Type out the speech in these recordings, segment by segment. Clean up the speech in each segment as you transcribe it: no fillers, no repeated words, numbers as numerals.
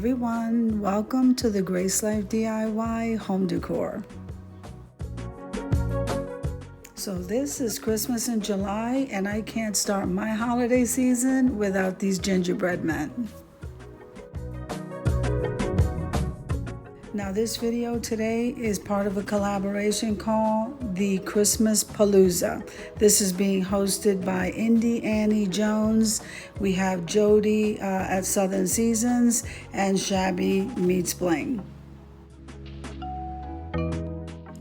everyone, welcome to the Grace Life DIY home decor. So this is Christmas in July and I can't start my holiday season without these gingerbread men. Now this video today is part of a collaboration called the Christmas Palooza. This is being hosted by Indy Annie Jones. We have Jody at Southern Seasons and Shabby Meets Bling.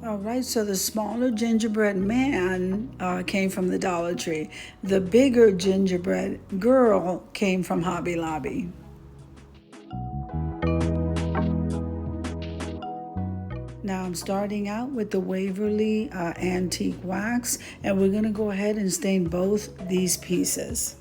All right, so the smaller gingerbread man came from the Dollar Tree. The bigger gingerbread girl came from Hobby Lobby. Now I'm starting out with the Waverly antique wax, and we're gonna go ahead and stain both these pieces.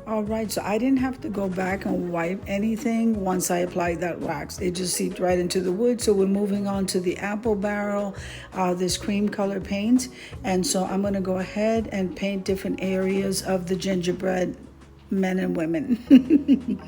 All right, so I didn't have to go back and wipe anything once I applied that wax. It just seeped right into the wood. So we're moving on to the apple barrel, this cream color paint. And so I'm gonna go ahead and paint different areas of the gingerbread men and women.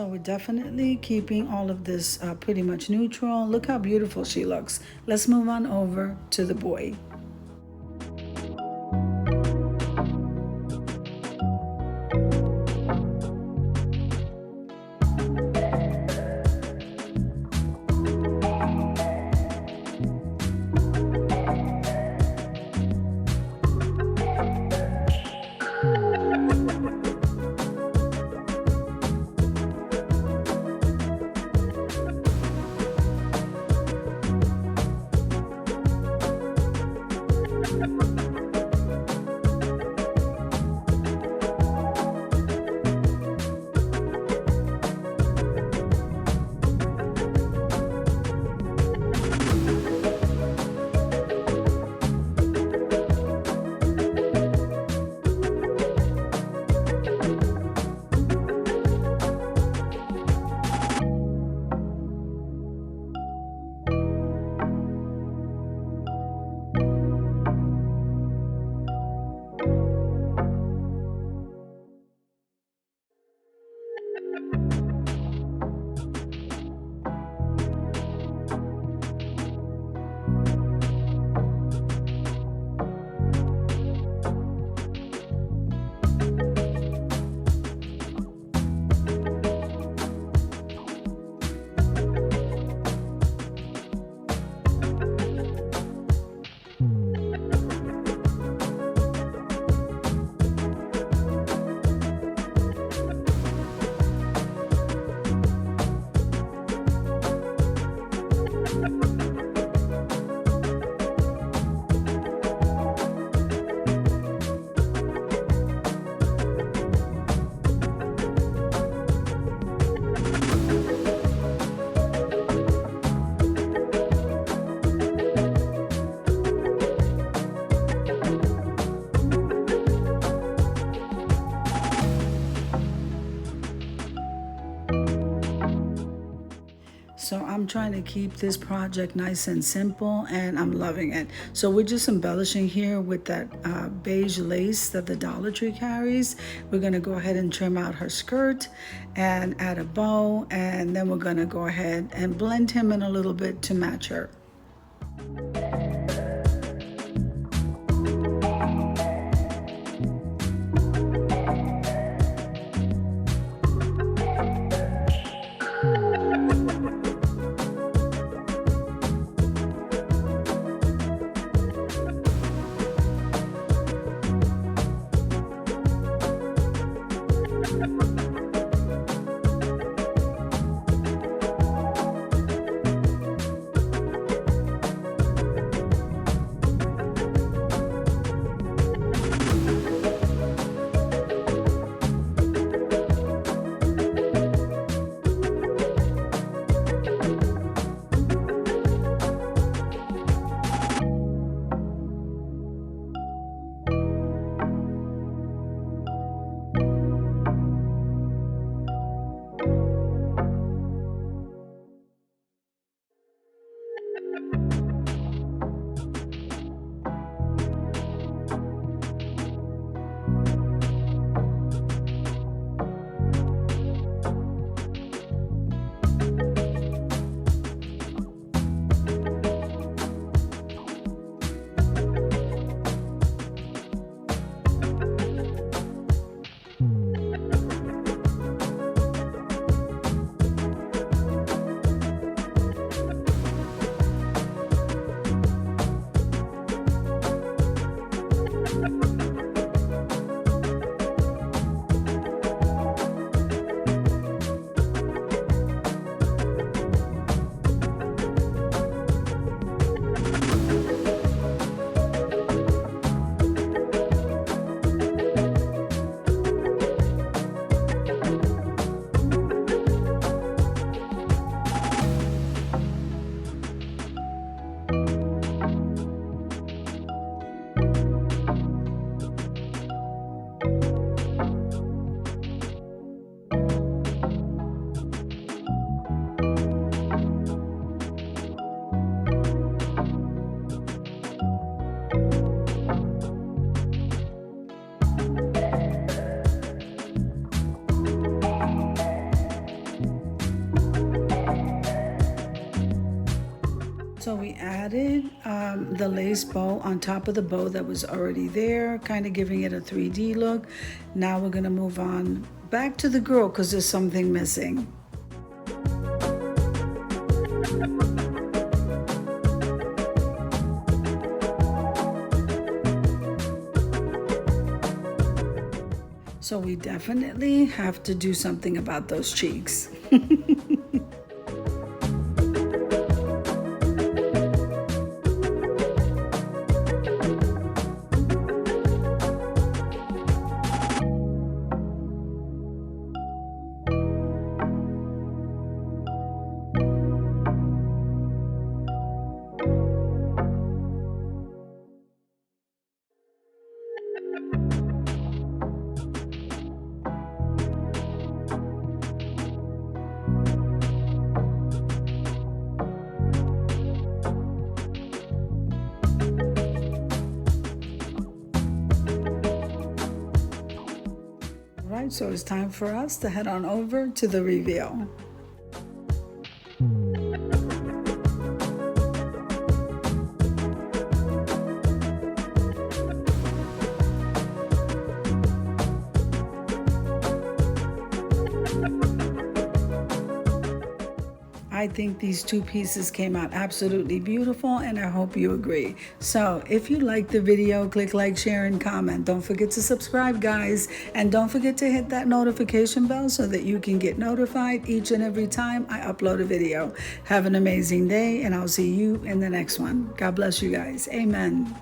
So we're definitely keeping all of this pretty much neutral. Look how beautiful she looks. Let's move on over to the boy. So I'm trying to keep this project nice and simple, and I'm loving it. So we're just embellishing here with that beige lace that the Dollar Tree carries. We're gonna go ahead and trim out her skirt and add a bow, and then we're gonna go ahead and blend him in a little bit to match her. So we added the lace bow on top of the bow that was already there, kind of giving it a 3D look. Now we're gonna move on back to the girl because there's something missing. So we definitely have to do something about those cheeks. Alright, so it's time for us to head on over to the reveal. I think these two pieces came out absolutely beautiful, and I hope you agree. So if you like the video, click like, share, and comment. Don't forget to subscribe, guys, and don't forget to hit that notification bell so that you can get notified each and every time I upload a video. Have an amazing day, and I'll see you in the next one. God bless you guys. Amen.